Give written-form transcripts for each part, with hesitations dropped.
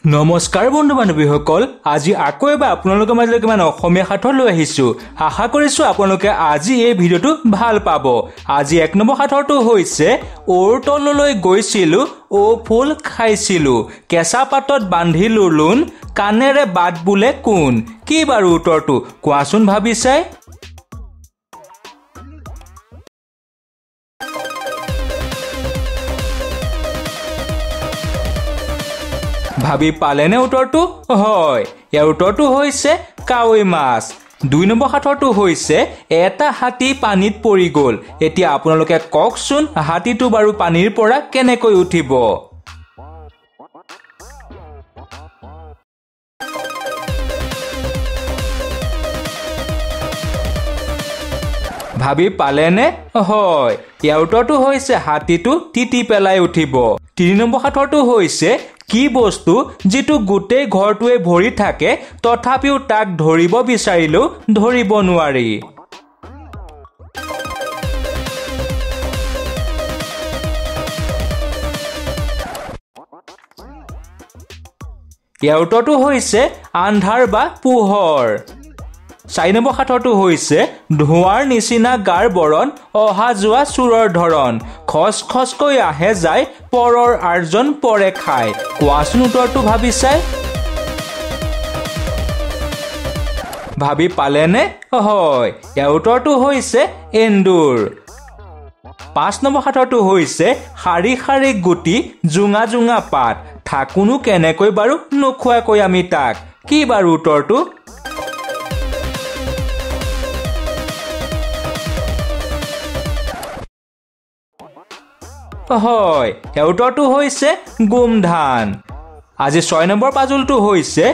নমস্কাৰ বন্ধু বান্ধৱীসকল, আজি আকৌ এবাৰ আপোনালোকৰ মাজলৈ কিমান অসমীয়া সাঁথৰ লৈ আহিছো। আশা কৰিছো আপোনালোকে আজি এই ভিডিঅ'টো ভাল পাব। আজি 1 নম্বৰ সাঁথৰটো হৈছে ওৰ তললৈ গৈছিলো, ও ফুল খাইছিলো, কেঁচা পাতত বান্ধিলো লোন, কাণেৰে বাট বোলে কোন। কি বাৰু উত্তৰটো কোৱাচোন ভাবি চাই। ভাবি পালেনে উত্তৰটো? হয়, ইয়াৰ উত্তৰটো হৈছে কাৱৈ মাছ। 2 নম্বৰ সাঁথৰটো হৈছে এটা হাতী পানীত পৰি গ'ল। এতিয়া আপোনালোকে কওকচোন হাতীটো বাৰু পানীৰ পৰা কেনেকৈ উঠিব? ভাবি পালেনে? হয়, ইয়াৰ উত্তৰটো হৈছে হাতীটো তিতি পেলাই উঠিব। 3 নম্বৰ সাঁথৰটো হৈছে কি বস্তু যিটো গোটেই ঘৰটোৱে ভৰি থাকে তথাপিও তাক ধৰিব বিচাৰিলেও ধৰিব নোৱাৰি। ইয়াৰ উত্তৰটো হৈছে আন্ধাৰ বা পোহৰ। 4 নম্বৰ সাঁথৰটো হৈছে ধোঁৱাৰ নিচিনা গাৰ বৰণ, অহা যোৱা চোৰৰ ধৰণ, খচ খচকৈ আহে যায়, পৰৰ আৰ্জন পৰে খায়। কোৱাচোন উত্তৰটো ভাবি চাই। ভাবি পালেনে? হয়, ইয়াৰ উত্তৰটো হৈছে এন্দুৰ। 5 নম্বৰ সাঁথৰটো হৈছে শাৰী শাৰী গুটি, জোঙা জোঙা পাত, থাকোনো কেনেকৈ বাৰু নোখোৱাকৈ আমি তাক। কি বাৰু উত্তৰটো? হয়, ইয়াৰ উত্তৰটো হৈছে গোমধান। আজি 6 নম্বৰ পাজলটো হৈছে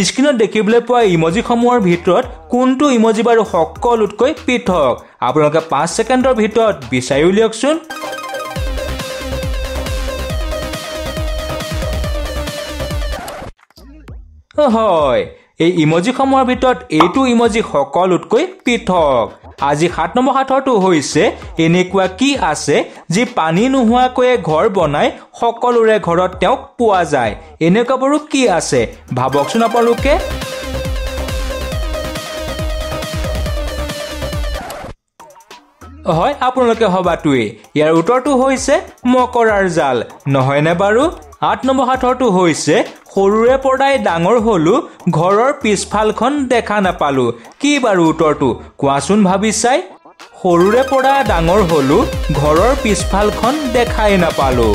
স্ক্ৰীনত দেখিবলৈ পোৱা ইমজিসমূহৰ ভিতৰত কোনটো ইমজি বাৰু সকলোতকৈ পৃথক। আপোনালোকে 5 ছেকেণ্ডৰ ভিতৰত বিচাৰি উলিয়াওকচোন। হয়, এই ইমজিসমূহৰ ভিতৰত এইটো ইমজি সকলোতকৈ পৃথক। আজি 7 নম্বৰ সাঁথৰটো হৈছে এনেকুৱা কি আছে যি পানী নোহোৱাকৈ ঘৰ বনাই সকলোৰে ঘৰত তেওঁক পোৱা যায়। এনেকুৱা বাৰু কি আছে ভাবকচোন আপোনালোকে। হয়, আপোনালোকে হবাটোৱে। ইয়াৰ উত্তৰটো হৈছে মকৰাৰ জাল, নহয়নে বাৰু? 8 নম্বৰ সাঁথৰটো হৈছে সৰুৰে পৰাই ডাঙৰ হলো, ঘৰৰ পিছফালখন দেখা নাপালো। কি বাৰু উত্তৰটো কোৱাচোন ভাবি চাই। সৰুৰে পৰা ডাঙৰ হলো, ঘৰৰ পিছফালখন দেখাই নাপালো।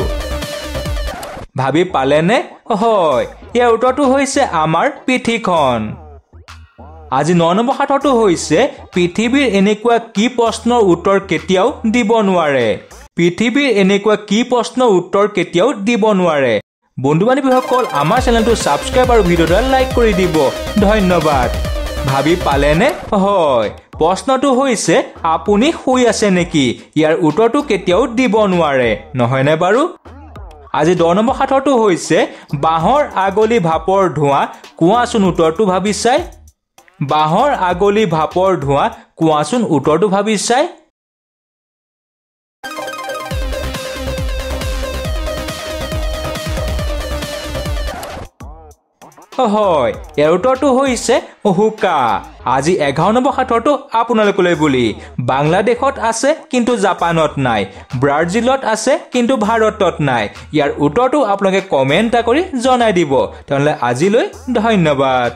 ভাবি পালেনে? হয়, ইয়াৰ উত্তৰটো হৈছে আমাৰ পিঠিখন। আজি 9 নম্বৰ সাঁথৰটো হৈছে পৃথিৱীৰ এনেকুৱা কি প্ৰশ্নৰ উত্তৰ কেতিয়াও দিব নোৱাৰে। পৃথিৱীৰ এনেকুৱা কি প্ৰশ্নৰ উত্তৰ কেতিয়াও দিব নোৱাৰে। বন্ধু বান্ধৱীসকল, আমাৰ চেনেলটো ছাবস্ক্ৰাইব আৰু ভিডিঅ'টো লাইক কৰি দিব। ধন্যবাদ। ভাবি পালেনে? হয়, প্ৰশ্নটো হৈছে আপুনি শুই আছে নেকি? ইয়াৰ উত্তৰটো কেতিয়াও দিব নোৱাৰে, নহয়নে বাৰু? আজি 10 নম্বৰ সাঁথৰটো হৈছে বাঁহৰ আগলি ভাপৰ ধোঁৱা, কোৱাচোন উত্তৰটো ভাবি চাই। বাঁহৰ আগলি ভাপৰ ধোঁৱা, কোৱাচোন উত্তৰটো ভাবি চাই। হয়, ইয়াৰ উত্তৰটো হৈছে হুকা। আজি 11 নম্বৰ সাঁথৰটো আপোনালোকলৈ বুলি। বাংলাদেশত আছে কিন্তু জাপানত নাই, ব্ৰাজিলত আছে কিন্তু ভাৰতত নাই। ইয়াৰ উত্তৰটো আপোনালোকে কমেণ্ট কৰি জনাই দিব। তেনেহ'লে আজিলৈ ধন্যবাদ।